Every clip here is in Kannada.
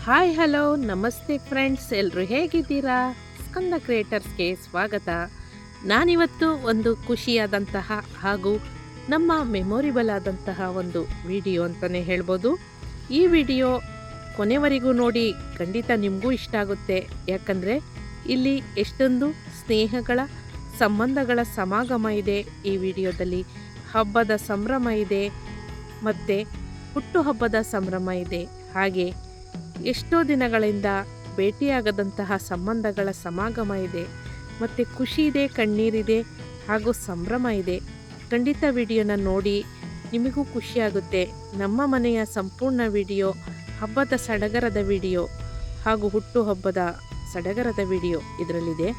ಹಾಯ್ ಹಲೋ ನಮಸ್ತೆ ಫ್ರೆಂಡ್ಸ್, ಎಲ್ಲರೂ ಹೇಗಿದ್ದೀರಾ? ಸ್ಕಂದ ಕ್ರಿಯೇಟರ್ಸ್ಗೆ ಸ್ವಾಗತ. ನಾನಿವತ್ತು ಒಂದು ಖುಷಿಯಾದಂತಹ ಹಾಗೂ ನಮ್ಮ ಮೆಮೊರಿಬಲ್ ಆದಂತಹ ಒಂದು ವಿಡಿಯೋ ಅಂತಲೇ ಹೇಳ್ಬೋದು. ಈ ವಿಡಿಯೋ ಕೊನೆವರೆಗೂ ನೋಡಿ, ಖಂಡಿತ ನಿಮಗೂ ಇಷ್ಟ ಆಗುತ್ತೆ. ಯಾಕಂದರೆ ಇಲ್ಲಿ ಎಷ್ಟೊಂದು ಸ್ನೇಹಗಳ ಸಂಬಂಧಗಳ ಸಮಾಗಮ ಇದೆ ಈ ವಿಡಿಯೋದಲ್ಲಿ. ಹಬ್ಬದ ಸಂಭ್ರಮ ಇದೆ ಮತ್ತು ಹುಟ್ಟುಹಬ್ಬದ ಸಂಭ್ರಮ ಇದೆ. ಹಾಗೆ ಎಷ್ಟೋ ದಿನಗಳಿಂದ ಭೇಟಿಯಾಗದಂತಹ ಸಂಬಂಧಗಳ ಸಮಾಗಮ ಇದೆ ಮತ್ತು ಖುಷಿ ಇದೆ, ಕಣ್ಣೀರಿದೆ ಹಾಗೂ ಸಂಭ್ರಮ ಇದೆ. ಖಂಡಿತ ವಿಡಿಯೋನ ನೋಡಿ, ನಿಮಗೂ ಖುಷಿಯಾಗುತ್ತೆ. ನಮ್ಮ ಮನೆಯ ಸಂಪೂರ್ಣ ವಿಡಿಯೋ, ಹಬ್ಬದ ಸಡಗರದ ವಿಡಿಯೋ ಹಾಗೂ ಹುಟ್ಟುಹಬ್ಬದ ಸಡಗರದ ವಿಡಿಯೋ ಇದರಲ್ಲಿದೆ.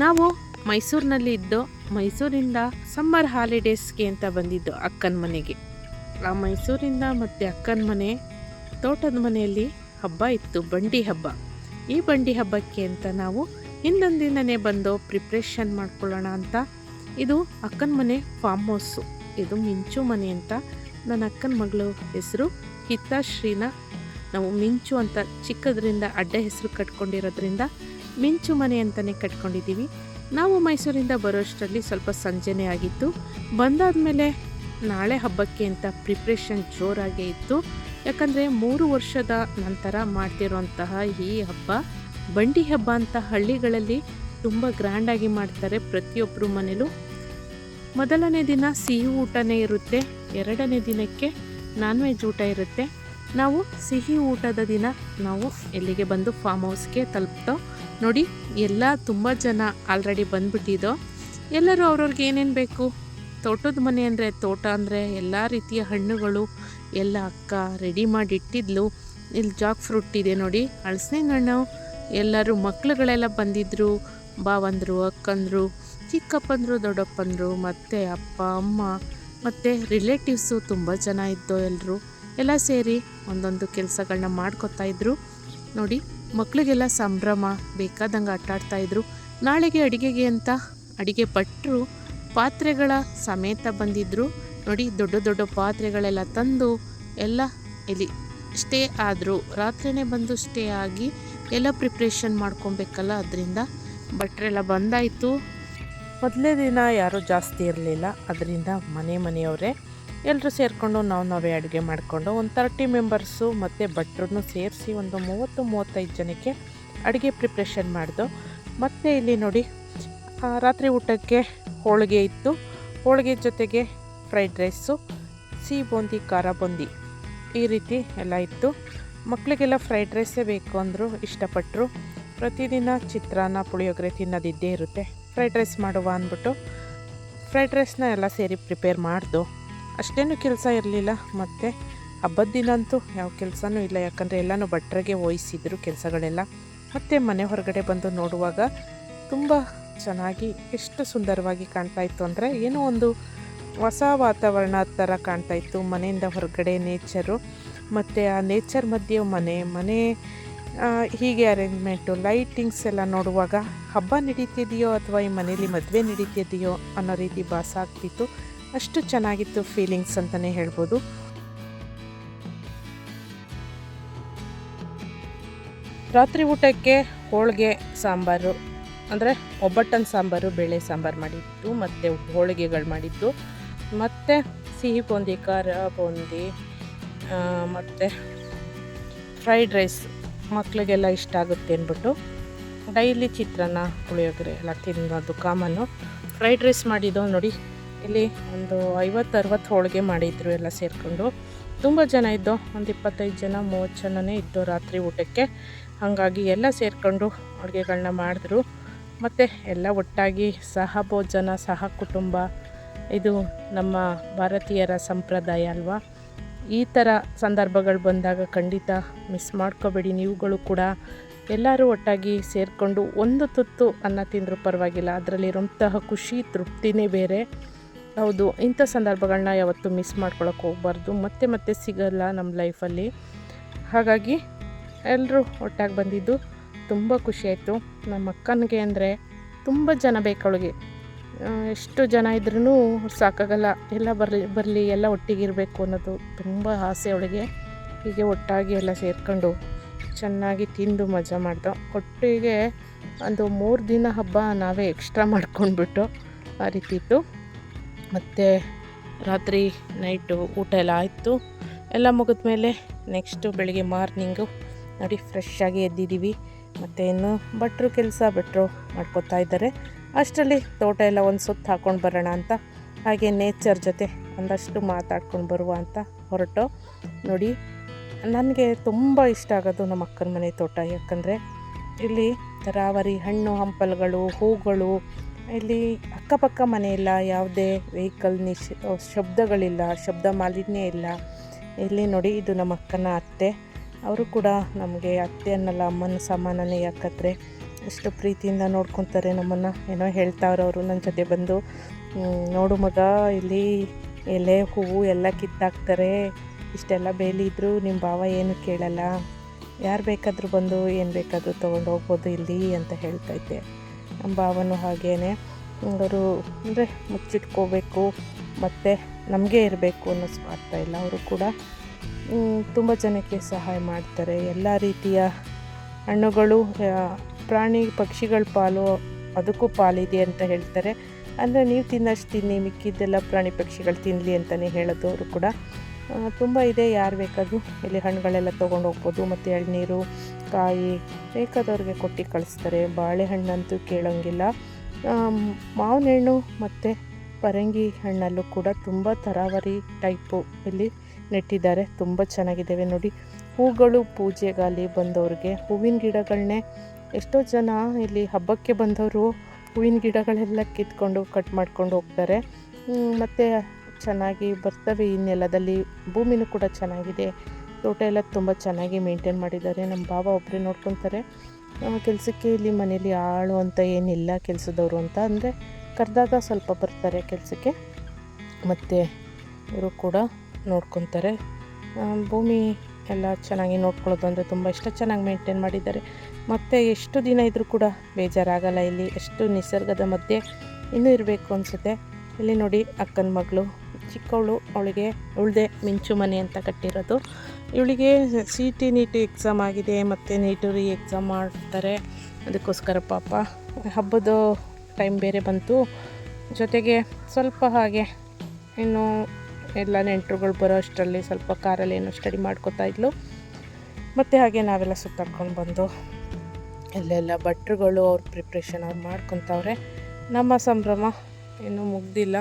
ನಾವು ಮೈಸೂರಿನಲ್ಲಿ ಇದ್ದು, ಮೈಸೂರಿಂದ ಸಮ್ಮರ್ ಹಾಲಿಡೇಸ್ಗೆ ಅಂತ ಬಂದಿದ್ದು ಅಕ್ಕನ ಮನೆಗೆ. ಆ ಮೈಸೂರಿಂದ ಮತ್ತು ಅಕ್ಕನ ಮನೆ ತೋಟದ ಮನೆಯಲ್ಲಿ ಹಬ್ಬ ಇತ್ತು, ಬಂಡಿ ಹಬ್ಬ. ಈ ಬಂಡಿ ಹಬ್ಬಕ್ಕೆ ಅಂತ ನಾವು ಹಿಂದೊಂದಿನನೇ ಬಂದು ಪ್ರಿಪ್ರೇಷನ್ ಮಾಡ್ಕೊಳ್ಳೋಣ ಅಂತ. ಇದು ಅಕ್ಕನ ಮನೆ ಫಾರ್ಮ್ ಹೌಸು. ಇದು ಮಿಂಚು ಮನೆ ಅಂತ. ನನ್ನ ಅಕ್ಕನ ಮಗಳು ಹೆಸರು ಹಿತಾಶ್ರೀನ ನಾವು ಮಿಂಚು ಅಂತ ಚಿಕ್ಕದ್ರಿಂದ ಅಡ್ಡ ಹೆಸರು ಕಟ್ಕೊಂಡಿರೋದ್ರಿಂದ ಮಿಂಚು ಮನೆ ಅಂತಲೇ ಕಟ್ಕೊಂಡಿದ್ದೀವಿ. ನಾವು ಮೈಸೂರಿಂದ ಬರೋಷ್ಟರಲ್ಲಿ ಸ್ವಲ್ಪ ಸಂಜೆನೇ ಆಗಿತ್ತು. ಬಂದಾದಮೇಲೆ ನಾಳೆ ಹಬ್ಬಕ್ಕೆ ಅಂತ ಪ್ರಿಪ್ರೇಷನ್ ಜೋರಾಗೇ ಇತ್ತು. ಯಾಕಂದರೆ 3 ವರ್ಷದ ನಂತರ ಮಾಡ್ತಿರೋಂತಹ ಈ ಹಬ್ಬ ಬಂಡಿ ಹಬ್ಬ ಅಂತ ಹಳ್ಳಿಗಳಲ್ಲಿ ತುಂಬ ಗ್ರ್ಯಾಂಡಾಗಿ ಮಾಡ್ತಾರೆ. ಪ್ರತಿಯೊಬ್ಬರು ಮನೇಲೂ ಮೊದಲನೇ ದಿನ ಸಿಹಿ ಊಟನೇ ಇರುತ್ತೆ, 2ನೇ ದಿನಕ್ಕೆ ನಾನ್ ವೆಜ್ ಊಟ ಇರುತ್ತೆ. ನಾವು ಸಿಹಿ ಊಟದ ದಿನ ನಾವು ಎಲ್ಲಿಗೆ ಬಂದು ಫಾರ್ಮ್ ಹೌಸ್ಗೆ ತಲುಪ್ತೋ ನೋಡಿ. ಎಲ್ಲ ತುಂಬ ಜನ ಆಲ್ರೆಡಿ ಬಂದುಬಿಟ್ಟಿದ್ದೋ. ಎಲ್ಲರೂ ಅವ್ರವ್ರಿಗೆ ಏನೇನು ಬೇಕು, ತೋಟದ ಮನೆ ಅಂದರೆ ತೋಟ ಅಂದರೆ ಎಲ್ಲ ರೀತಿಯ ಹಣ್ಣುಗಳು ಎಲ್ಲ ಅಕ್ಕ ರೆಡಿ ಮಾಡಿ ಇಟ್ಟಿದ್ಲು. ಇಲ್ಲಿ ಜಾಕ್ ಫ್ರೂಟ್ ಇದೆ ನೋಡಿ, ಹಲಸಿನ ಹಣ್ಣು. ಎಲ್ಲರೂ ಮಕ್ಳುಗಳೆಲ್ಲ ಬಂದಿದ್ದರು, ಭಾವಂದರು, ಅಕ್ಕಂದರು, ಚಿಕ್ಕಪ್ಪಂದರು, ದೊಡ್ಡಪ್ಪಂದರು, ಮತ್ತು ಅಪ್ಪ ಅಮ್ಮ ಮತ್ತು ರಿಲೇಟಿವ್ಸು ತುಂಬ ಜನ ಇದ್ದು. ಎಲ್ಲರೂ ಎಲ್ಲ ಸೇರಿ ಒಂದೊಂದು ಕೆಲಸಗಳನ್ನ ಮಾಡ್ಕೊತಾಯಿದ್ರು ನೋಡಿ. ಮಕ್ಕಳಿಗೆಲ್ಲ ಸಂಭ್ರಮ, ಬೇಕಾದಂಗೆ ಆಟಾಡ್ತಾಯಿದ್ರು. ನಾಳೆಗೆ ಅಡುಗೆಗೆ ಅಂತ ಅಡುಗೆ ಭಟ್ರು ಪಾತ್ರೆಗಳ ಸಮೇತ ಬಂದಿದ್ದರು ನೋಡಿ. ದೊಡ್ಡ ದೊಡ್ಡ ಪಾತ್ರೆಗಳೆಲ್ಲ ತಂದು ಎಲ್ಲ ಇಲ್ಲಿ ಸ್ಟೇ ಆದರು. ರಾತ್ರಿನೇ ಬಂದು ಸ್ಟೇ ಆಗಿ ಎಲ್ಲ ಪ್ರಿಪ್ರೇಷನ್ ಮಾಡ್ಕೊಬೇಕಲ್ಲ, ಅದರಿಂದ ಭಟ್ರೆಲ್ಲ ಬಂದಾಯಿತು. ಮೊದಲೇ ದಿನ ಯಾರೂ ಜಾಸ್ತಿ ಇರಲಿಲ್ಲ, ಅದರಿಂದ ಮನೆಯವರೇ ಎಲ್ಲರೂ ಸೇರಿಕೊಂಡು ನಾವೇ ಅಡುಗೆ ಮಾಡಿಕೊಂಡು ಒಂದು 30 ಮೆಂಬರ್ಸು ಮತ್ತು ಭಟ್ರನ್ನು ಸೇರಿಸಿ ಒಂದು 30-35 ಜನಕ್ಕೆ ಅಡುಗೆ ಪ್ರಿಪ್ರೇಷನ್ ಮಾಡಿದೋ. ಮತ್ತು ಇಲ್ಲಿ ನೋಡಿ, ರಾತ್ರಿ ಊಟಕ್ಕೆ ಹೋಳಿಗೆ ಇತ್ತು. ಹೋಳಿಗೆ ಜೊತೆಗೆ ಫ್ರೈಡ್ ರೈಸು, ಸಿಹಿ ಬೂಂದಿ, ಖಾರ ಬೂಂದಿ, ಈ ರೀತಿ ಎಲ್ಲ ಇತ್ತು. ಮಕ್ಕಳಿಗೆಲ್ಲ ಫ್ರೈಡ್ ರೈಸೇ ಬೇಕು ಅಂದರು, ಇಷ್ಟಪಟ್ಟರು. ಪ್ರತಿದಿನ ಚಿತ್ರಾನ್ನ, ಪುಳಿಯೋಗರೆ ತಿನ್ನೋದಿದ್ದೇ ಇರುತ್ತೆ. ಫ್ರೈಡ್ ರೈಸ್ ಮಾಡುವ ಅಂದ್ಬಿಟ್ಟು ಫ್ರೈಡ್ ರೈಸ್ನ ಎಲ್ಲ ಸೇರಿ ಪ್ರಿಪೇರ್ ಮಾಡ್ದು. ಅಷ್ಟೇನು ಕೆಲಸ ಇರಲಿಲ್ಲ. ಮತ್ತು ಹಬ್ಬದ ದಿನ ಅಂತೂ ಯಾವ ಕೆಲಸನೂ ಇಲ್ಲ, ಯಾಕಂದರೆ ಎಲ್ಲನೂ ಭಟ್ರಿಗೆ ವಹಿಸಿದ್ರು ಕೆಲಸಗಳೆಲ್ಲ. ಮತ್ತು ಮನೆ ಹೊರಗಡೆ ಬಂದು ನೋಡುವಾಗ ತುಂಬ ಚೆನ್ನಾಗಿ, ಎಷ್ಟು ಸುಂದರವಾಗಿ ಕಾಣ್ತಾಯಿತ್ತು ಅಂದರೆ ಏನೋ ಒಂದು ಹೊಸ ವಾತಾವರಣ ಥರ ಕಾಣ್ತಾಯಿತ್ತು. ಮನೆಯಿಂದ ಹೊರಗಡೆ ನೇಚರು, ಮತ್ತು ಆ ನೇಚರ್ ಮಧ್ಯೆ ಮನೆ ಹೀಗೆ ಅರೇಂಜ್ಮೆಂಟು, ಲೈಟಿಂಗ್ಸ್ ಎಲ್ಲ ನೋಡುವಾಗ ಹಬ್ಬ ನಡೀತಿದೆಯೋ ಅಥವಾ ಈ ಮನೇಲಿ ಮದುವೆ ನಡೀತಿದೆಯೋ ಅನ್ನೋ ರೀತಿ ಭಾಸ ಆಗ್ತಿತ್ತು. ಅಷ್ಟು ಚೆನ್ನಾಗಿತ್ತು ಫೀಲಿಂಗ್ಸ್ ಅಂತಲೇ ಹೇಳ್ಬೋದು. ರಾತ್ರಿ ಊಟಕ್ಕೆ ಹೋಳಿಗೆ ಸಾಂಬಾರು, ಅಂದರೆ ಒಬ್ಬಟ್ಟನ ಸಾಂಬಾರು, ಬೇಳೆ ಸಾಂಬಾರು ಮಾಡಿದ್ದು, ಮತ್ತು ಹೋಳಿಗೆಗಳು ಮಾಡಿದ್ದು, ಮತ್ತು ಸಿಹಿ ಬೂಂದಿ, ಖಾರ ಬೂಂದಿ, ಮತ್ತು ಫ್ರೈಡ್ ರೈಸ್ ಮಕ್ಕಳಿಗೆಲ್ಲ ಇಷ್ಟ ಆಗುತ್ತೆ ಅಂದ್ಬಿಟ್ಟು ಡೈಲಿ ಚಿತ್ರಾನ್ನ, ಪುಳಿಯೋಗರೆ ಎಲ್ಲ ತಿನ್ನೋದು ಕಾಮನ್ನು. ಫ್ರೈಡ್ ರೈಸ್ ಮಾಡಿದ್ದು ನೋಡಿ. ಇಲ್ಲಿ ಒಂದು 50-60 ಹೋಳಿಗೆ ಮಾಡಿದ್ರು ಎಲ್ಲ ಸೇರಿಕೊಂಡು. ತುಂಬ ಜನ ಇದ್ದು, ಒಂದು 25 ಜನ 30 ಜನನೇ ಇದ್ದು ರಾತ್ರಿ ಊಟಕ್ಕೆ. ಹಾಗಾಗಿ ಎಲ್ಲ ಸೇರಿಕೊಂಡು ಅಡುಗೆಗಳನ್ನ ಮಾಡಿದ್ರು. ಮತ್ತು ಎಲ್ಲ ಒಟ್ಟಾಗಿ ಸಹ ಭೋಜನ, ಸಹ ಕುಟುಂಬ, ಇದು ನಮ್ಮ ಭಾರತೀಯರ ಸಂಪ್ರದಾಯ ಅಲ್ವಾ. ಈ ಥರ ಸಂದರ್ಭಗಳು ಬಂದಾಗ ಖಂಡಿತ ಮಿಸ್ ಮಾಡ್ಕೋಬೇಡಿ. ನೀವುಗಳು ಕೂಡ ಎಲ್ಲರೂ ಒಟ್ಟಾಗಿ ಸೇರಿಕೊಂಡು ಒಂದು ತುತ್ತು ಅನ್ನ ತಿಂದರೂ ಪರವಾಗಿಲ್ಲ, ಅದರಲ್ಲಿರೋಂತಹ ಖುಷಿ, ತೃಪ್ತಿನೇ ಬೇರೆ. ಹೌದು, ಇಂಥ ಸಂದರ್ಭಗಳನ್ನ ಯಾವತ್ತೂ ಮಿಸ್ ಮಾಡ್ಕೊಳಕ್ಕೆ ಹೋಗಬಾರ್ದು. ಮತ್ತೆ ಸಿಗಲ್ಲ ನಮ್ಮ ಲೈಫಲ್ಲಿ. ಹಾಗಾಗಿ ಎಲ್ಲರೂ ಒಟ್ಟಾಗಿ ಬಂದಿದ್ದು ತುಂಬ ಖುಷಿಯಾಯಿತು. ನಮ್ಮ ಅಕ್ಕನಿಗೆ ಅಂದರೆ ತುಂಬ ಜನ ಬೇಕು ಅವಳಿಗೆ. ಎಷ್ಟು ಜನ ಇದ್ರೂ ಸಾಕಾಗಲ್ಲ, ಎಲ್ಲ ಬರಲಿ ಎಲ್ಲ ಒಟ್ಟಿಗಿರಬೇಕು ಅನ್ನೋದು ತುಂಬ ಆಸೆ ಅವಳಿಗೆ. ಹೀಗೆ ಒಟ್ಟಾಗಿ ಎಲ್ಲ ಸೇರಿಕೊಂಡು ಚೆನ್ನಾಗಿ ತಿಂದು ಮಜಾ ಮಾಡ್ದೋ. ಒಟ್ಟಿಗೆ ಒಂದು 3 ದಿನ ಹಬ್ಬ ನಾವೇ ಎಕ್ಸ್ಟ್ರಾ ಮಾಡ್ಕೊಂಡ್ಬಿಟ್ಟು ಆ ರೀತಿ ಇತ್ತು. ಮತ್ತು ರಾತ್ರಿ ನೈಟು ಊಟ ಎಲ್ಲ ಆಯಿತು. ಎಲ್ಲ ಮುಗಿದ ಮೇಲೆ ನೆಕ್ಸ್ಟು ಬೆಳಿಗ್ಗೆ ಮಾರ್ನಿಂಗು ನೋಡಿ ಫ್ರೆಶ್ಶಾಗಿ ಎದ್ದಿದ್ದೀವಿ. ಮತ್ತು ಇನ್ನು ಭಟ್ರು ಮಾಡ್ಕೊತಾ ಇದ್ದಾರೆ. ಅಷ್ಟರಲ್ಲಿ ತೋಟ ಎಲ್ಲ ಒಂದು ಸುತ್ತು ಹಾಕ್ಕೊಂಡು ಬರೋಣ ಅಂತ, ಹಾಗೆ ನೇಚರ್ ಜೊತೆ ಒಂದಷ್ಟು ಮಾತಾಡ್ಕೊಂಡು ಬರುವ ಅಂತ ಹೊರಟು. ನೋಡಿ, ನನಗೆ ತುಂಬ ಇಷ್ಟ ಆಗೋದು ನಮ್ಮ ಅಕ್ಕನ ಮನೆ ತೋಟ. ಯಾಕಂದರೆ ಇಲ್ಲಿ ತರಾವರಿ ಹಣ್ಣು ಹಂಪಲುಗಳು, ಹೂಗಳು, ಇಲ್ಲಿ ಅಕ್ಕಪಕ್ಕ ಮನೆ ಇಲ್ಲ, ಯಾವುದೇ ವೆಹಿಕಲ್ ಶಬ್ದಗಳಿಲ್ಲ, ಶಬ್ದ ಮಾಲಿನ್ಯ ಇಲ್ಲ. ಇಲ್ಲಿ ನೋಡಿ, ಇದು ನಮ್ಮ ಅಕ್ಕನ ಅತ್ತೆ. ಅವರು ಕೂಡ ನಮಗೆ ಅತ್ತೆ ಅನ್ನಲ್ಲ, ಅಮ್ಮನ ಸಮಾನನೇ. ಯಾಕಂದರೆ ಎಷ್ಟು ಪ್ರೀತಿಯಿಂದ ನೋಡ್ಕೊತಾರೆ ನಮ್ಮನ್ನು. ಏನೋ ಹೇಳ್ತಾವ್ರೆ ಅವರು ನನ್ನ ಜೊತೆ ಬಂದು, ನೋಡು ಮಗ, ಇಲ್ಲಿ ಎಲೆ ಹೂವು ಎಲ್ಲ ಕಿತ್ತಾಕ್ತಾರೆ, ಇಷ್ಟೆಲ್ಲ ಬೇಲಿದ್ರು ನಿಮ್ಮ ಭಾವ ಏನು ಕೇಳಲ್ಲ, ಯಾರು ಬೇಕಾದರೂ ಬಂದು ಏನು ಬೇಕಾದರೂ ತೊಗೊಂಡು ಹೋಗ್ಬೋದು ಇಲ್ಲಿ ಅಂತ ಹೇಳ್ತೈತೆ. ನಮ್ಮ ಭಾವನೂ ಹಾಗೇ, ಅವರು ಅಂದರೆ ಮುಚ್ಚಿಟ್ಕೋಬೇಕು ಮತ್ತು ನಮಗೆ ಇರಬೇಕು ಅನ್ನೋ ಸ್ವಾರ್ಥ ಇಲ್ಲ. ಅವರು ಕೂಡ ತುಂಬ ಜನಕ್ಕೆ ಸಹಾಯ ಮಾಡ್ತಾರೆ. ಎಲ್ಲ ರೀತಿಯ ಹಣ್ಣುಗಳು, ಪ್ರಾಣಿ ಪಕ್ಷಿಗಳ ಪಾಲು ಅದಕ್ಕೂ ಪಾಲಿದೆ ಅಂತ ಹೇಳ್ತಾರೆ. ಅಂದರೆ ನೀವು ತಿನ್ನಷ್ಟು ತಿನ್ನಿ, ಮಿಕ್ಕಿದ್ದೆಲ್ಲ ಪ್ರಾಣಿ ಪಕ್ಷಿಗಳು ತಿನ್ನಲಿ ಅಂತಲೇ ಹೇಳೋದು. ಅವರು ಕೂಡ ತುಂಬ ಇದೆ, ಯಾರು ಬೇಕಾದರೂ ಇಲ್ಲಿ ಹಣ್ಣುಗಳೆಲ್ಲ ತೊಗೊಂಡು ಹೋಗ್ಬೋದು. ಮತ್ತು ಎಳನೀರು, ಕಾಯಿ ಬೇಕಾದವ್ರಿಗೆ ಕೊಟ್ಟು ಕಳಿಸ್ತಾರೆ. ಬಾಳೆಹಣ್ಣಂತೂ ಕೇಳೋಂಗಿಲ್ಲ. ಮಾವಿನ ಹಣ್ಣು ಮತ್ತು ಪರಂಗಿ ಹಣ್ಣಲ್ಲೂ ಕೂಡ ತುಂಬ ತರಾವರಿ ಟೈಪು ಇಲ್ಲಿ ನೆಟ್ಟಿದ್ದಾರೆ. ತುಂಬ ಚೆನ್ನಾಗಿದ್ದಾವೆ ನೋಡಿ. ಹೂಗಳು ಪೂಜೆಗಾಲಿ ಬಂದವ್ರಿಗೆ ಹೂವಿನ ಗಿಡಗಳನ್ನೇ ಎಷ್ಟೋ ಜನ ಇಲ್ಲಿ ಹಬ್ಬಕ್ಕೆ ಬಂದವರು ಹೂವಿನ ಗಿಡಗಳೆಲ್ಲ ಕಿತ್ಕೊಂಡು ಕಟ್ ಮಾಡ್ಕೊಂಡು ಹೋಗ್ತಾರೆ. ಮತ್ತು ಚೆನ್ನಾಗಿ ಬರ್ತವೆ ಈ ನೆಲದಲ್ಲಿ. ಭೂಮಿನೂ ಕೂಡ ಚೆನ್ನಾಗಿದೆ. ತೋಟ ಎಲ್ಲ ತುಂಬ ಚೆನ್ನಾಗಿ ಮೇಂಟೈನ್ ಮಾಡಿದ್ದಾರೆ. ನಮ್ಮ ಭಾವ ಒಬ್ಬರೇ ನೋಡ್ಕೊತಾರೆ. ಕೆಲಸಕ್ಕೆ ಇಲ್ಲಿ ಮನೇಲಿ ಆಳು ಅಂತ ಏನಿಲ್ಲ, ಕೆಲಸದವರು ಅಂತ. ಅಂದರೆ ಕರೆದಾಗ ಸ್ವಲ್ಪ ಬರ್ತಾರೆ ಕೆಲಸಕ್ಕೆ, ಮತ್ತು ಇವರು ಕೂಡ ನೋಡ್ಕೊತಾರೆ. ಭೂಮಿ ಎಲ್ಲ ಚೆನ್ನಾಗಿ ನೋಡ್ಕೊಳ್ಳೋದು ಅಂದರೆ ತುಂಬ ಇಷ್ಟ. ಚೆನ್ನಾಗಿ ಮೇಂಟೈನ್ ಮಾಡಿದ್ದಾರೆ. ಮತ್ತು ಎಷ್ಟು ದಿನ ಇದ್ದರೂ ಕೂಡ ಬೇಜಾರಾಗಲ್ಲ. ಇಲ್ಲಿ ಎಷ್ಟು ನಿಸರ್ಗದ ಮಧ್ಯೆ ಇನ್ನೂ ಇರಬೇಕು ಅನಿಸುತ್ತೆ. ಇಲ್ಲಿ ನೋಡಿ, ಅಕ್ಕನ ಮಗಳು ಚಿಕ್ಕವಳು, ಅವಳಿಗೆ ಮಿಂಚು ಮನೆ ಅಂತ ಕಟ್ಟಿರೋದು. ಇವಳಿಗೆ CT ನೀಟ್ ಎಕ್ಸಾಮ್ ಆಗಿದೆ, ಮತ್ತು ನೀಟು ಎಕ್ಸಾಮ್ ಮಾಡ್ತಾರೆ. ಅದಕ್ಕೋಸ್ಕರ ಪಾಪ ಹಬ್ಬದ ಟೈಮ್ ಬೇರೆ ಬಂತು. ಜೊತೆಗೆ ಸ್ವಲ್ಪ ಹಾಗೆ ಇನ್ನು ಎಲ್ಲ ನೆಂಟರುಗಳು ಬರೋ ಅಷ್ಟರಲ್ಲಿ ಸ್ವಲ್ಪ ಕಾರಲ್ಲಿ ಏನೋ ಸ್ಟಡಿ ಮಾಡ್ಕೋತಾ ಇದ್ಲು. ಮತ್ತು ಹಾಗೆ ನಾವೆಲ್ಲ ಸುತ್ತಾಡ್ಕೊಂಡು ಬಂದು ಎಲ್ಲೆಲ್ಲ ಭಟ್ರುಗಳು ಅವ್ರ ಪ್ರಿಪ್ರೇಷನ್ ಅವ್ರು ಮಾಡ್ಕೊತಾವ್ರೆ. ನಮ್ಮ ಸಂಭ್ರಮ ಇನ್ನೂ ಮುಗ್ದಿಲ್ಲ.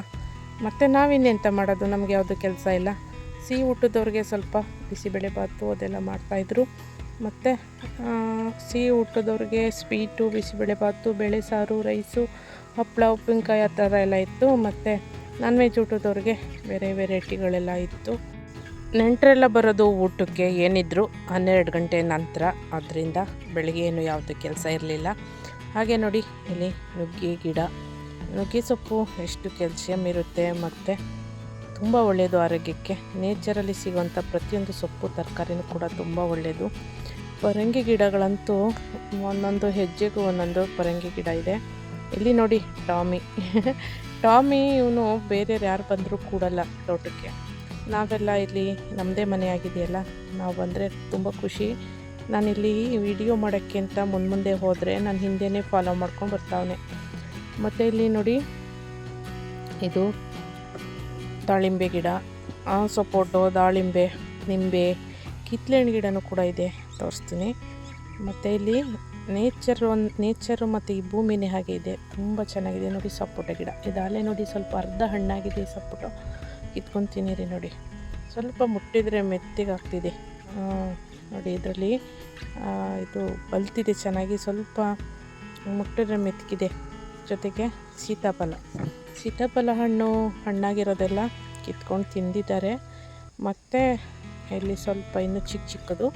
ಮತ್ತು ನಾವಿನ್ನೆಂತ ಮಾಡೋದು, ನಮಗೆ ಯಾವುದು ಕೆಲಸ ಇಲ್ಲ. ಸಿಹಿ ಊಟದವ್ರಿಗೆ ಸ್ವಲ್ಪ ಬಿಸಿಬೇಳೆಬಾತು ಅದೆಲ್ಲ ಮಾಡ್ತಾಯಿದ್ರು. ಮತ್ತು ಸಿಹಿ ಊಟದವ್ರಿಗೆ ಸ್ವೀಟು, ಬಿಸಿಬೇಳೆಬಾತು, ಬೇಳೆ ಸಾರು, ರೈಸು, ಹಪ್ಪಳ, ಉಪ್ಪಿನಕಾಯಿ ಆ ಥರ ಎಲ್ಲ ಇತ್ತು. ಮತ್ತು ನಾನ್ ವೆಜ್ ಊಟದವ್ರಿಗೆ ಬೇರೆ ವೆರೈಟಿಗಳೆಲ್ಲ ಇತ್ತು. ನೆಂಟರೆಲ್ಲ ಬರೋದು ಊಟಕ್ಕೆ ಏನಿದ್ರು 12 ಗಂಟೆ ನಂತರ. ಅದರಿಂದ ಬೆಳಗ್ಗೆ ಏನು ಯಾವುದೇ ಕೆಲಸ ಇರಲಿಲ್ಲ. ಹಾಗೆ ನೋಡಿ, ಇಲ್ಲಿ ನುಗ್ಗೆ ಗಿಡ, ನುಗ್ಗೆ ಸೊಪ್ಪು ಎಷ್ಟು ಕ್ಯಾಲ್ಸಿಯಂ ಇರುತ್ತೆ ಮತ್ತು ತುಂಬ ಒಳ್ಳೆಯದು ಆರೋಗ್ಯಕ್ಕೆ. ನೇಚರಲ್ಲಿ ಸಿಗುವಂಥ ಪ್ರತಿಯೊಂದು ಸೊಪ್ಪು ತರಕಾರಿನೂ ಕೂಡ ತುಂಬ ಒಳ್ಳೆಯದು. ಪರಂಗಿ ಗಿಡಗಳಂತೂ ಒಂದೊಂದು ಹೆಜ್ಜೆಗೂ ಒಂದೊಂದು ಪರಂಗಿ ಗಿಡ ಇದೆ. ಇಲ್ಲಿ ನೋಡಿ, ಟಾಮಿ ಇವನು ಬೇರೆ ಯಾರು ಬಂದರೂ ಕೂಡಲ್ಲ ತೋಟಕ್ಕೆ. ನಾವೆಲ್ಲ ಇಲ್ಲಿ ನಮ್ಮದೇ ಮನೆ ಆಗಿದೆಯಲ್ಲ, ನಾವು ಬಂದರೆ ತುಂಬ ಖುಷಿ. ನಾನಿಲ್ಲಿ ವಿಡಿಯೋ ಮಾಡೋಕ್ಕೆ ಅಂತ ಮುಂದೆ ಹೋದರೆ ನಾನು ಹಿಂದೆಯೇ ಫಾಲೋ ಮಾಡ್ಕೊಂಡು ಬರ್ತಾವನೆ. ಮತ್ತು ಇಲ್ಲಿ ನೋಡಿ, ಇದು ದಾಳಿಂಬೆ ಗಿಡ, ಸಪೋಟೊ, ದಾಳಿಂಬೆ, ನಿಂಬೆ, ಕಿತ್ಳೆಹಣ್ಣು ಗಿಡನೂ ಕೂಡ ಇದೆ, ತೋರಿಸ್ತೀನಿ. ಮತ್ತು ಇಲ್ಲಿ ನೇಚರು ಮತ್ತು ಈ ಭೂಮಿನೇ ಹಾಗೆ ಇದೆ, ತುಂಬ ಚೆನ್ನಾಗಿದೆ. ನೋಡಿ, ಸಪೋಟ ಗಿಡ ಇದು ಅಲ್ಲೇ ನೋಡಿ, ಸ್ವಲ್ಪ ಅರ್ಧ ಹಣ್ಣಾಗಿದೆ ಸಪೋಟೊ. ಕಿತ್ಕೊತೀನಿ ರೀ. ನೋಡಿ, ಸ್ವಲ್ಪ ಮುಟ್ಟಿದರೆ ಮೆತ್ತಗಾಗ್ತಿದೆ ನೋಡಿ. ಇದರಲ್ಲಿ ಇದು ಬಲ್ತಿದೆ ಚೆನ್ನಾಗಿ, ಸ್ವಲ್ಪ ಮುಟ್ಟಿದ್ರೆ ಮೆತ್ತಗಿದೆ. ಜೊತೆಗೆ ಸೀತಾಫಲ ಹಣ್ಣಾಗಿರೋದೆಲ್ಲ ಕಿತ್ಕೊಂಡು ತಿಂದಿದ್ದಾರೆ. ಮತ್ತು ಇಲ್ಲಿ ಸ್ವಲ್ಪ ಇನ್ನೂ ಚಿಕ್ಕದು,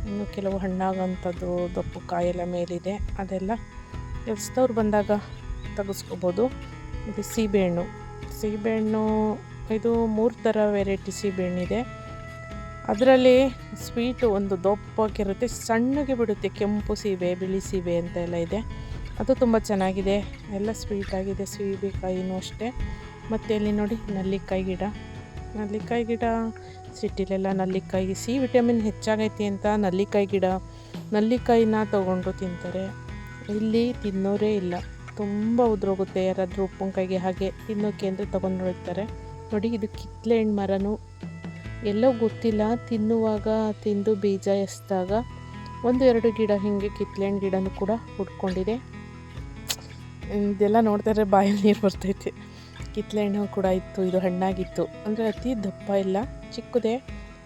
ಇನ್ನು ಕೆಲವು ಹಣ್ಣಾಗೋಂಥದ್ದು ದಪ್ಪು ಕಾಯೆಲ್ಲ ಮೇಲಿದೆ. ಅದೆಲ್ಲ ಕೆಲಸದವ್ರು ಬಂದಾಗ ತೆಗೆಸ್ಕೋಬೋದು. ಇದು ಸೀಬೆಹಣ್ಣು ಇದು 3 ಥರ ವೆರೈಟಿ ಸೀಬೆಹಣ್ಣಿದೆ. ಅದರಲ್ಲಿ ಸ್ವೀಟು ಒಂದು ದಪ್ಪಕ್ಕಿರುತ್ತೆ, ಸಣ್ಣಗೆ ಬಿಡುತ್ತೆ. ಕೆಂಪು ಸೀಬೆ, ಬಿಳಿ ಸೀಬೆ ಅಂತ ಎಲ್ಲ ಇದೆ. ಅದು ತುಂಬ ಚೆನ್ನಾಗಿದೆ, ಎಲ್ಲ ಸ್ವೀಟಾಗಿದೆ. ಸೀಬೆಕಾಯಿನೂ ಅಷ್ಟೇ. ಮತ್ತು ಇಲ್ಲಿ ನೋಡಿ, ನಲ್ಲಿಕಾಯಿ ಗಿಡ ಸಿಟಿಲೆಲ್ಲ ನಲ್ಲಿಕಾಯಿ ಸಿ ವಿಟಮಿನ್ ಹೆಚ್ಚಾಗೈತಿ ಅಂತ ನಲ್ಲಿಕಾಯಿ ಗಿಡ ನಲ್ಲಿಕಾಯಿನ ತೊಗೊಂಡು ತಿಂತಾರೆ. ಇಲ್ಲಿ ತಿನ್ನೋರೇ ಇಲ್ಲ, ತುಂಬ ಉದುರೋಗುತ್ತೆ. ಯಾರಾದರೂ ಉಪ್ಪಿನಕಾಯಿಗೆ ಹಾಗೆ ತಿನ್ನೋಕ್ಕೆ ಅಂದರೆ ತೊಗೊಂಡು ಹೋಗ್ತಾರೆ. ನೋಡಿ, ಇದು ಕಿತ್ತಳೆ ಹಣ್ಣು ಮರನೂ ಎಲ್ಲೋ ಗೊತ್ತಿಲ್ಲ, ತಿನ್ನುವಾಗ ತಿಂದು ಬೀಜ ಎಸ್ದಾಗ 1-2 ಗಿಡ ಹೀಗೆ ಕಿತ್ತಳೆ ಹಣ್ಣು ಗಿಡನೂ ಕೂಡ ಹುಡ್ಕೊಂಡಿದೆ. ಇದೆಲ್ಲ ನೋಡ್ತಾರೆ ಬಾಯಲ್ಲಿ ನೀರು ಬರ್ತೈತೆ. ಕಿತ್ತಳೆ ಹಣ್ಣು ಕೂಡ ಇತ್ತು, ಇದು ಹಣ್ಣಾಗಿತ್ತು. ಅಂದರೆ ಅತಿ ದಪ್ಪ ಇಲ್ಲ, ಚಿಕ್ಕದೇ.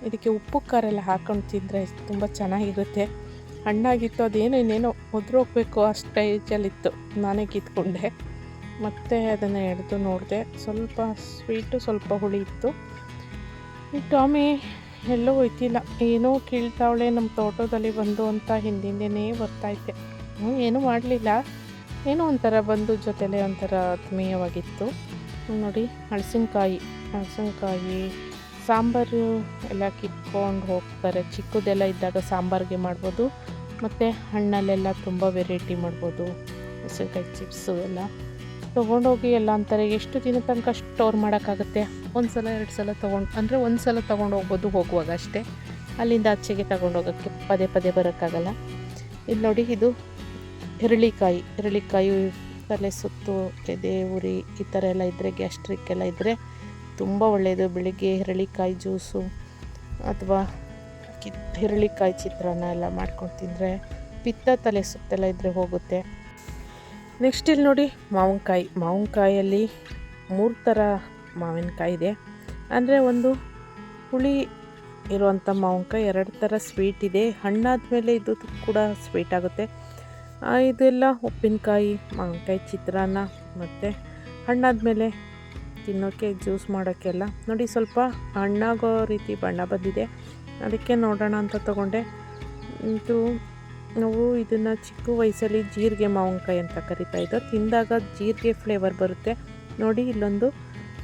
ಇದಕ್ಕೆ ಉಪ್ಪು ಖಾರ ಎಲ್ಲ ಹಾಕೊಂಡು ತಿಂದರೆ ತುಂಬ ಚೆನ್ನಾಗಿರುತ್ತೆ. ಹಣ್ಣಾಗಿತ್ತು, ಅದೇನೋ ಇನ್ನೇನೋ ಉದುರೋಗ್ಬೇಕು ಆ ಸ್ಟೇಜಲ್ಲಿತ್ತು. ನಾನೇ ಕಿತ್ಕೊಂಡೆ, ಮತ್ತು ಅದನ್ನು ಎಳೆದು ನೋಡಿದೆ. ಸ್ವಲ್ಪ ಸ್ವೀಟು, ಸ್ವಲ್ಪ ಹುಳಿ ಇತ್ತು. ಈ ಟಾಮಿ ಎಲ್ಲೋ ಹೋಯ್ತಿಲ್ಲ, ಏನೋ ಕೀಳ್ತಾವಳೆ ನಮ್ಮ ತೋಟದಲ್ಲಿ ಬಂದು ಅಂತ ಹಿಂದಿಂದೇ ಬರ್ತಾಯಿದ್ದೆ. ಏನೂ ಮಾಡಲಿಲ್ಲ, ಏನೋ ಒಂಥರ ಬಂದು ಜೊತೆಲೇ ಒಂಥರ ಆತ್ಮೀಯವಾಗಿತ್ತು. ನೋಡಿ, ಹಲಸಿನಕಾಯಿ ಸಾಂಬಾರು ಎಲ್ಲ ಕಿತ್ಕೊಂಡು ಹೋಗ್ತಾರೆ. ಚಿಕ್ಕದೆಲ್ಲ ಇದ್ದಾಗ ಸಾಂಬಾರಿಗೆ ಮಾಡ್ಬೋದು, ಮತ್ತು ಹಣ್ಣಲ್ಲೆಲ್ಲ ತುಂಬ ವೆರೈಟಿ ಮಾಡ್ಬೋದು. ಹಲಸಿನಕಾಯಿ ಚಿಪ್ಸು ಎಲ್ಲ ತೊಗೊಂಡೋಗಿ ಎಲ್ಲ ಅಂತಾರೆ. ಎಷ್ಟು ದಿನ ತನಕ ಸ್ಟೋರ್ ಮಾಡೋಕ್ಕಾಗುತ್ತೆ? 1 ಸಲ 2 ಸಲ ಅಂದರೆ 1 ಸಲ ತೊಗೊಂಡು ಹೋಗ್ಬೋದು ಹೋಗುವಾಗ ಅಷ್ಟೇ. ಅಲ್ಲಿಂದ ಆಚೆಗೆ ತೊಗೊಂಡೋಗೋಕ್ಕೆ ಪದೇ ಪದೇ ಬರೋಕ್ಕಾಗಲ್ಲ. ಇಲ್ಲಿ ನೋಡಿ, ಇದು ಹೆರಳಿಕಾಯಿ ತಲೆ ಸುತ್ತು, ಎದೆ ಉರಿ ಈ ಥರ ಎಲ್ಲ ಇದ್ದರೆ, ಗ್ಯಾಸ್ಟ್ರಿಕ್ ಎಲ್ಲ ಇದ್ದರೆ ತುಂಬ ಒಳ್ಳೆಯದು. ಬೆಳಿಗ್ಗೆ ಹೆರಳಿಕಾಯಿ ಜ್ಯೂಸು ಅಥವಾ ಹೆರಳಿಕಾಯಿ ಚಿತ್ರಾನ್ನ ಎಲ್ಲ ಮಾಡ್ಕೊಂಡು ತಿಂದರೆ ಪಿತ್ತ, ತಲೆ ಸುತ್ತೆಲ್ಲ ಇದ್ದರೆ ಹೋಗುತ್ತೆ. ನೆಕ್ಸ್ಟ್ ಇಲ್ಲಿ ನೋಡಿ, ಮಾವಿನಕಾಯಲ್ಲಿ 3 ಥರ ಮಾವಿನಕಾಯಿ ಇದೆ. ಅಂದರೆ ಒಂದು ಹುಳಿ ಇರುವಂಥ ಮಾವಿನಕಾಯಿ, 2 ಥರ ಸ್ವೀಟ್ ಇದೆ. ಹಣ್ಣಾದ ಮೇಲೆ ಇದು ಕೂಡ ಸ್ವೀಟ್ ಆಗುತ್ತೆ. ಇದೆಲ್ಲ ಉಪ್ಪಿನಕಾಯಿ, ಮಾವಿನಕಾಯಿ ಚಿತ್ರಾನ್ನ, ಮತ್ತು ಹಣ್ಣಾದಮೇಲೆ ತಿನ್ನೋಕ್ಕೆ ಜ್ಯೂಸ್ ಮಾಡೋಕ್ಕೆಲ್ಲ. ನೋಡಿ, ಸ್ವಲ್ಪ ಹಣ್ಣಾಗೋ ರೀತಿ ಬಣ್ಣ ಬಂದಿದೆ, ಅದಕ್ಕೆ ನೋಡೋಣ ಅಂತ ತೊಗೊಂಡೆ. ಇದು ನಾವು ಇದನ್ನು ಚಿಕ್ಕ ವಯಸ್ಸಲ್ಲಿ ಜೀರಿಗೆ ಮಾವಿನಕಾಯಿ ಅಂತ ಕರಿತಾಯಿದ್ದೋ. ತಿಂದಾಗ ಜೀರಿಗೆ ಫ್ಲೇವರ್ ಬರುತ್ತೆ. ನೋಡಿ, ಇಲ್ಲೊಂದು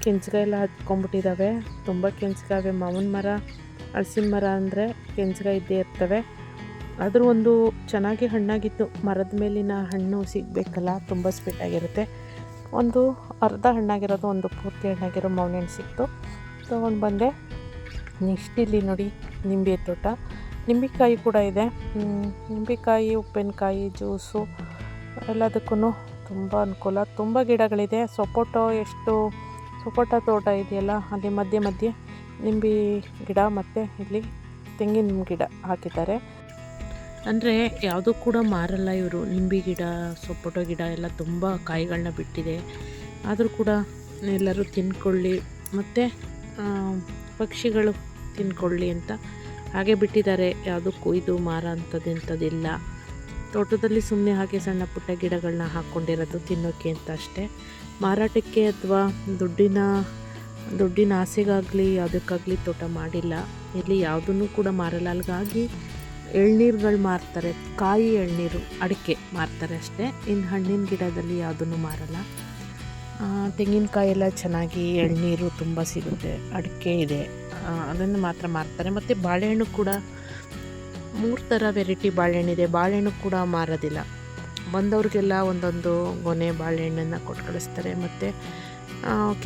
ಕೆಂಚಗಾಯಿ ಎಲ್ಲ ಹತ್ಕೊಂಡ್ಬಿಟ್ಟಿದ್ದಾವೆ, ತುಂಬ ಕೆಂಚಗಾವೆ. ಮಾವಿನ ಮರ, ಹಲಸಿನ ಮರ ಅಂದರೆ ಕೆಂಚಗಾಯಿ ಇದ್ದೇ ಇರ್ತವೆ. ಆದರೂ ಒಂದು ಚೆನ್ನಾಗಿ ಹಣ್ಣಾಗಿತ್ತು. ಮರದ ಮೇಲಿನ ಹಣ್ಣು ಸಿಗಬೇಕಲ್ಲ, ತುಂಬ ಸ್ವೀಟಾಗಿರುತ್ತೆ. ಒಂದು ಅರ್ಧ ಹಣ್ಣಾಗಿರೋದು, ಒಂದು ಪೂರ್ತಿ ಹಣ್ಣಾಗಿರೋ ಮಾವಿನ ಹಣ್ಣು ಸಿಕ್ತು, ತೊಗೊಂಡು ಬಂದೆ. ನೆಕ್ಸ್ಟ್ ಇಲ್ಲಿ ನೋಡಿ, ನಿಂಬೆ ತೋಟ, ನಿಂಬೆಕಾಯಿ ಕೂಡ ಇದೆ. ನಿಂಬೆಕಾಯಿ, ಉಪ್ಪಿನಕಾಯಿ ಜ್ಯೂಸು ಎಲ್ಲದಕ್ಕೂ ತುಂಬ ಅನುಕೂಲ. ತುಂಬ ಗಿಡಗಳಿದೆ. ಸಪೋಟ ತೋಟ ಇದೆಯಲ್ಲ, ಅಲ್ಲಿ ಮಧ್ಯೆ ನಿಂಬೆ ಗಿಡ ಮತ್ತು ಇಲ್ಲಿ ತೆಂಗಿನ ಗಿಡ ಹಾಕಿದ್ದಾರೆ. ಅಂದರೆ ಯಾವುದೂ ಕೂಡ ಮಾರಲ್ಲ ಇವರು. ನಿಂಬೆ ಗಿಡ, ಸಪೋಟೊ ಗಿಡ ಎಲ್ಲ ತುಂಬ ಕಾಯಿಗಳನ್ನ ಬಿಟ್ಟಿದೆ. ಆದರೂ ಕೂಡ ಎಲ್ಲರೂ ತಿನ್ಕೊಳ್ಳಿ, ಮತ್ತು ಪಕ್ಷಿಗಳು ತಿನ್ಕೊಳ್ಳಿ ಅಂತ ಹಾಗೆ ಬಿಟ್ಟಿದ್ದಾರೆ. ಯಾವುದೂ ಕೊಯ್ದು ಮಾರ ಅಂಥದ್ದಿಲ್ಲ. ತೋಟದಲ್ಲಿ ಸುಮ್ಮನೆ ಹಾಗೆ ಸಣ್ಣ ಪುಟ್ಟ ಗಿಡಗಳನ್ನ ಹಾಕ್ಕೊಂಡಿರೋದು ತಿನ್ನೋಕ್ಕೆ ಅಂತ ಅಷ್ಟೇ. ಮಾರಾಟಕ್ಕೆ ಅಥವಾ ದುಡ್ಡಿನ ಆಸೆಗಾಗಲಿ ಯಾವುದಕ್ಕಾಗಲಿ ತೋಟ ಮಾಡಿಲ್ಲ. ಇಲ್ಲಿ ಯಾವುದನ್ನು ಕೂಡ ಮಾರಲ್ಲ. ಅಲ್ಲಿಗಾಗಿ ಎಳ್ನೀರುಗಳು ಮಾರ್ತಾರೆ, ಕಾಯಿ ಎಳ್ನೀರು, ಅಡಿಕೆ ಮಾರ್ತಾರೆ ಅಷ್ಟೇ. ಇನ್ನು ಹಣ್ಣಿನ ಗಿಡದಲ್ಲಿ ಯಾವುದನ್ನು ಮಾರಲ್ಲ. ತೆಂಗಿನಕಾಯಿ ಎಲ್ಲ ಚೆನ್ನಾಗಿ ಎಳ್ನೀರು ತುಂಬ ಸಿಗುತ್ತೆ, ಅಡಿಕೆ ಇದೆ, ಅದನ್ನು ಮಾತ್ರ ಮಾರ್ತಾರೆ. ಮತ್ತು ಬಾಳೆಹಣ್ಣು ಕೂಡ 3 ಥರ ವೆರೈಟಿ ಬಾಳೆಹಣ್ಣಿದೆ. ಬಾಳೆಹಣ್ಣು ಕೂಡ ಮಾರೋದಿಲ್ಲ. ಬಂದವ್ರಿಗೆಲ್ಲ ಒಂದೊಂದು ಗೊನೆ ಬಾಳೆಹಣ್ಣನ್ನು ಕೊಟ್ಟು ಕಳಿಸ್ತಾರೆ. ಮತ್ತು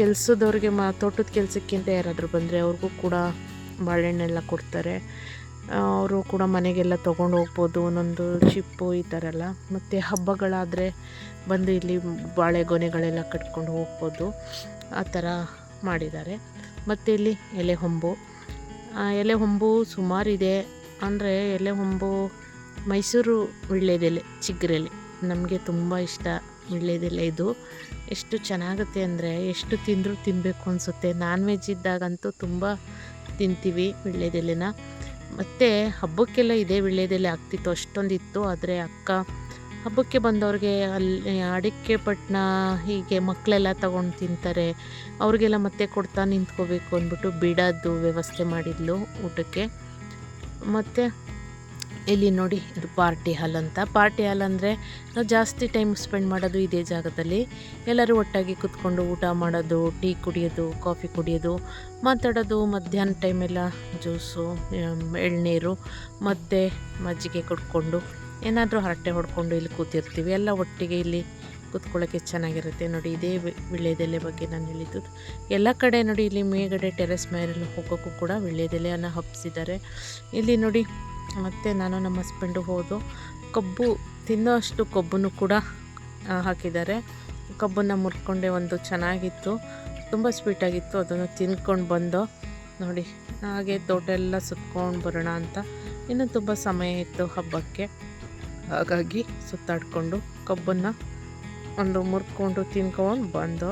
ಕೆಲಸದವ್ರಿಗೆ ತೋಟದ ಕೆಲಸಕ್ಕಿಂತ ಯಾರಾದರೂ ಬಂದರೆ ಅವ್ರಿಗೂ ಕೂಡ ಬಾಳೆಹಣ್ಣೆಲ್ಲ ಕೊಡ್ತಾರೆ. ಅವರು ಕೂಡ ಮನೆಗೆಲ್ಲ ತೊಗೊಂಡು ಹೋಗ್ಬೋದು, ಒಂದೊಂದು ಚಿಪ್ಪು ಈ ಥರ ಎಲ್ಲ. ಮತ್ತು ಹಬ್ಬಗಳಾದರೆ ಬಂದು ಇಲ್ಲಿ ಬಾಳೆಗೊನೆಗಳೆಲ್ಲ ಕಟ್ಕೊಂಡು ಹೋಗ್ಬೋದು, ಆ ಥರ ಮಾಡಿದ್ದಾರೆ. ಮತ್ತು ಇಲ್ಲಿ ಎಲೆ ಹೊಂಬು ಸುಮಾರಿದೆ. ಅಂದರೆ ಎಲೆ ಹೊಂಬು ಮೈಸೂರು ವೀಳ್ಯದೆಲೆ, ಚಿಗುರೆಲೆ ನಮಗೆ ತುಂಬ ಇಷ್ಟ. ವೀಳ್ಯದೆಲೆ ಇದು ಎಷ್ಟು ಚೆನ್ನಾಗುತ್ತೆ ಅಂದರೆ ಎಷ್ಟು ತಿಂದರೂ ತಿನ್ನಬೇಕು ಅನಿಸುತ್ತೆ. ನಾನ್ ವೆಜ್ ಇದ್ದಾಗಂತೂ ತುಂಬ ತಿಂತೀವಿ ವೀಳ್ಯದೆಲೆನ. ಮತ್ತು ಹಬ್ಬಕ್ಕೆಲ್ಲ ಇದೇ ವೀಳ್ಯದೆಲೆ ಆಗ್ತಿತ್ತು, ಅಷ್ಟೊಂದಿತ್ತು. ಆದರೆ ಅಕ್ಕ ಹಬ್ಬಕ್ಕೆ ಬಂದವ್ರಿಗೆ ಅಲ್ಲಿ ಅಡಿಕೆ ಪಟ್ಟಣ ಹೀಗೆ ಮಕ್ಕಳೆಲ್ಲ ತೊಗೊಂಡು ತಿಂತಾರೆ, ಅವ್ರಿಗೆಲ್ಲ ಮತ್ತೆ ಕೊಡ್ತಾ ನಿಂತ್ಕೋಬೇಕು ಅಂದ್ಬಿಟ್ಟು ಬಿಡೋದು ವ್ಯವಸ್ಥೆ ಮಾಡಿದ್ಲು ಊಟಕ್ಕೆ. ಮತ್ತು ಇಲ್ಲಿ ನೋಡಿ, ಇದು ಪಾರ್ಟಿ ಹಾಲ್ ಅಂತ. ಪಾರ್ಟಿ ಹಾಲ್ ಅಂದರೆ ನಾವು ಜಾಸ್ತಿ ಟೈಮ್ ಸ್ಪೆಂಡ್ ಮಾಡೋದು ಇದೇ ಜಾಗದಲ್ಲಿ. ಎಲ್ಲರೂ ಒಟ್ಟಾಗಿ ಕೂತ್ಕೊಂಡು ಊಟ ಮಾಡೋದು, ಟೀ ಕುಡಿಯೋದು, ಕಾಫಿ ಕುಡಿಯೋದು, ಮಾತಾಡೋದು. ಮಧ್ಯಾಹ್ನ ಟೈಮೆಲ್ಲ ಜ್ಯೂಸು, ಎಳ್ನೀರು ಮತ್ತು ಮಜ್ಜಿಗೆ ಕುಡ್ಕೊಂಡು ಏನಾದರೂ ಹರಟೆ ಹೊಡ್ಕೊಂಡು ಇಲ್ಲಿ ಕೂತಿರ್ತೀವಿ. ಎಲ್ಲ ಒಟ್ಟಿಗೆ ಇಲ್ಲಿ ಕೂತ್ಕೊಳ್ಳೋಕ್ಕೆ ಚೆನ್ನಾಗಿರುತ್ತೆ. ನೋಡಿ, ಇದೇ ವೀಳ್ಯದೆಲೆ ಬಗ್ಗೆ ನಾನು ಹೇಳಿದ್ದು. ಎಲ್ಲ ಕಡೆ ನೋಡಿ, ಇಲ್ಲಿ ಮೇಲ್ಗಡೆ ಟೆರೆಸ್ ಮೇಲೆ ಹೋಗೋಕ್ಕೂ ಕೂಡ ವೀಳ್ಯದೆಲೆಯನ್ನು ಹಬ್ಬಿಸಿದ್ದಾರೆ. ಇಲ್ಲಿ ನೋಡಿ, ಮತ್ತು ನಾನು ನಮ್ಮ ಹಸ್ಬೆಂಡು ಹೋದು ಕಬ್ಬು ತಿನ್ನೋ ಅಷ್ಟು ಕಬ್ಬನ್ನು ಕೂಡ ಹಾಕಿದ್ದಾರೆ. ಕಬ್ಬನ್ನು ಮುರ್ಕೊಂಡೆ, ಒಂದು ಚೆನ್ನಾಗಿತ್ತು, ತುಂಬ ಸ್ವೀಟಾಗಿತ್ತು. ಅದನ್ನು ತಿನ್ಕೊಂಡು ಬಂದು ನೋಡಿ, ಹಾಗೆ ತೋಟ ಎಲ್ಲ ಸುತ್ಕೊಂಡು ಬರೋಣ ಅಂತ. ಇನ್ನೂ ತುಂಬ ಸಮಯ ಇತ್ತು ಹಬ್ಬಕ್ಕೆ, ಹಾಗಾಗಿ ಸುತ್ತಾಡಿಕೊಂಡು ಕಬ್ಬನ್ನು ಒಂದು ಮುರ್ಕೊಂಡು ತಿನ್ಕೊಂಡು ಬಂದು.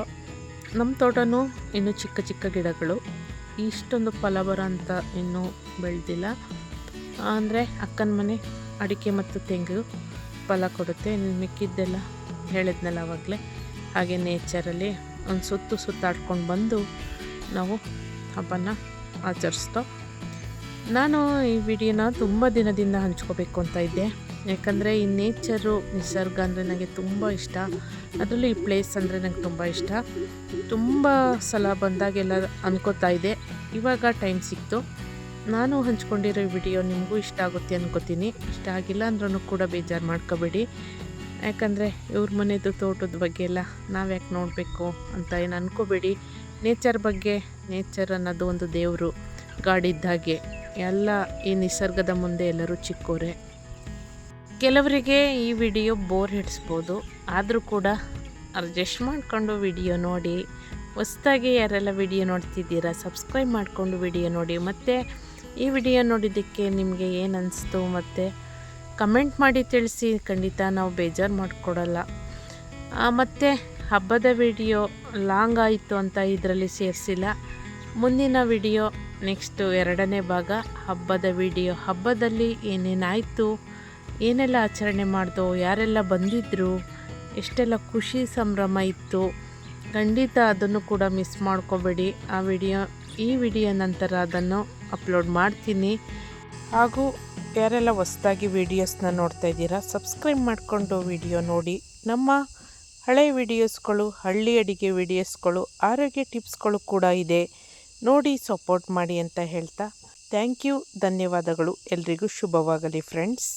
ನಮ್ಮ ತೋಟನೂ ಇನ್ನೂ ಚಿಕ್ಕ ಚಿಕ್ಕ ಗಿಡಗಳು, ಇಷ್ಟೊಂದು ಫಲ ಬರೋ ಅಂತ ಇನ್ನೂ ಬೆಳೆದಿಲ್ಲ. ಅಂದರೆ ಅಕ್ಕನ ಮನೆ ಅಡಿಕೆ ಮತ್ತು ತೆಂಗು ಫಲ ಕೊಡುತ್ತೆ. ಇನ್ನು ಮಿಕ್ಕಿದ್ದೆಲ್ಲ ಹೇಳಿದ್ನಲ್ಲ ಆವಾಗಲೇ. ಹಾಗೆ ನೇಚರಲ್ಲಿ ಒಂದು ಸುತ್ತಾಡ್ಕೊಂಡು ಬಂದು ನಾವು ಹಬ್ಬನ ಆಚರಿಸ್ತೋ. ನಾನು ಈ ವಿಡಿಯೋನ ತುಂಬ ದಿನದಿಂದ ಹಂಚ್ಕೋಬೇಕು ಅಂತ ಇದ್ದೆ, ಯಾಕಂದರೆ ಈ ನೇಚರು, ನಿಸರ್ಗ ಅಂದರೆ ನನಗೆ ತುಂಬ ಇಷ್ಟ. ಅದರಲ್ಲೂ ಈ ಪ್ಲೇಸ್ ಅಂದರೆ ನನಗೆ ತುಂಬ ಇಷ್ಟ. ತುಂಬ ಸಲ ಬಂದಾಗೆಲ್ಲ ಅನ್ಕೋತಾ ಇದ್ದೆ, ಇವಾಗ ಟೈಮ್ ಸಿಕ್ತು. ನಾನು ಹಂಚ್ಕೊಂಡಿರೋ ವಿಡಿಯೋ ನಿಮಗೂ ಇಷ್ಟ ಆಗುತ್ತೆ ಅನ್ಕೋತೀನಿ. ಇಷ್ಟ ಆಗಿಲ್ಲ ಅಂದ್ರೂ ಕೂಡ ಬೇಜಾರು ಮಾಡ್ಕೋಬೇಡಿ, ಯಾಕಂದರೆ ಇವ್ರ ಮನೆಯದು ತೋಟದ ಬಗ್ಗೆ ಎಲ್ಲ ನಾವ್ಯಾಕೆ ನೋಡಬೇಕು ಅಂತ ಏನು ಅನ್ಕೋಬೇಡಿ. ನೇಚರ್ ಬಗ್ಗೆ, ನೇಚರ್ ಅನ್ನೋದು ಒಂದು ದೇವರು, ಗಾಡಿದ್ದಾಗೆ. ಎಲ್ಲ ಈ ನಿಸರ್ಗದ ಮುಂದೆ ಎಲ್ಲರೂ ಚಿಕ್ಕೋರೆ. ಕೆಲವರಿಗೆ ಈ ವಿಡಿಯೋ ಬೋರ್ ಹಿಡಿಸ್ಬೋದು, ಆದರೂ ಕೂಡ ಅಡ್ಜಸ್ಟ್ ಮಾಡಿಕೊಂಡು ವಿಡಿಯೋ ನೋಡಿ. ಹೊಸ್ದಾಗಿ ಯಾರೆಲ್ಲ ವಿಡಿಯೋ ನೋಡ್ತಿದ್ದೀರಾ ಸಬ್ಸ್ಕ್ರೈಬ್ ಮಾಡಿಕೊಂಡು ವಿಡಿಯೋ ನೋಡಿ. ಮತ್ತು ಈ ವಿಡಿಯೋ ನೋಡಿದ್ದಕ್ಕೆ ನಿಮಗೆ ಏನು ಅನಿಸ್ತು ಮತ್ತು ಕಮೆಂಟ್ ಮಾಡಿ ತಿಳಿಸಿ. ಖಂಡಿತ ನಾವು ಬೇಜಾರು ಮಾಡಿಕೊಡಲ್ಲ. ಮತ್ತು ಹಬ್ಬದ ವಿಡಿಯೋ ಲಾಂಗ್ ಆಯಿತು ಅಂತ ಇದರಲ್ಲಿ ಸೇರಿಸಿಲ್ಲ. ಮುಂದಿನ ವಿಡಿಯೋ ನೆಕ್ಸ್ಟು 2ನೇ ಭಾಗ ಹಬ್ಬದ ವಿಡಿಯೋ. ಹಬ್ಬದಲ್ಲಿ ಏನೇನಾಯಿತು, ಏನೆಲ್ಲ ಆಚರಣೆ ಮಾಡ್ದೋ, ಯಾರೆಲ್ಲ ಬಂದಿದ್ದರು, ಎಷ್ಟೆಲ್ಲ ಖುಷಿ ಸಂಭ್ರಮ ಇತ್ತು, ಖಂಡಿತ ಅದನ್ನು ಕೂಡ ಮಿಸ್ ಮಾಡ್ಕೋಬೇಡಿ. ಈ ವಿಡಿಯೋ ನಂತರ ಅದನ್ನು ಅಪ್ಲೋಡ್ ಮಾಡ್ತೀನಿ. ಹಾಗೂ ಯಾರೆಲ್ಲ ಹೊಸದಾಗಿ ವೀಡಿಯೋಸ್ನ ನೋಡ್ತಾ ಇದ್ದೀರಾ ಸಬ್ಸ್ಕ್ರೈಬ್ ಮಾಡಿಕೊಂಡು ವಿಡಿಯೋ ನೋಡಿ. ನಮ್ಮ ಹಳೆಯ ವಿಡಿಯೋಸ್ಗಳು, ಹಳ್ಳಿ ಅಡಿಗೆ ವಿಡಿಯೋಸ್ಗಳು, ಆರೋಗ್ಯ ಟಿಪ್ಸ್ಗಳು ಕೂಡ ಇದೆ, ನೋಡಿ ಸಪೋರ್ಟ್ ಮಾಡಿ ಅಂತ ಹೇಳ್ತಾ ಥ್ಯಾಂಕ್ ಯು, ಧನ್ಯವಾದಗಳು. ಎಲ್ರಿಗೂ ಶುಭವಾಗಲಿ ಫ್ರೆಂಡ್ಸ್.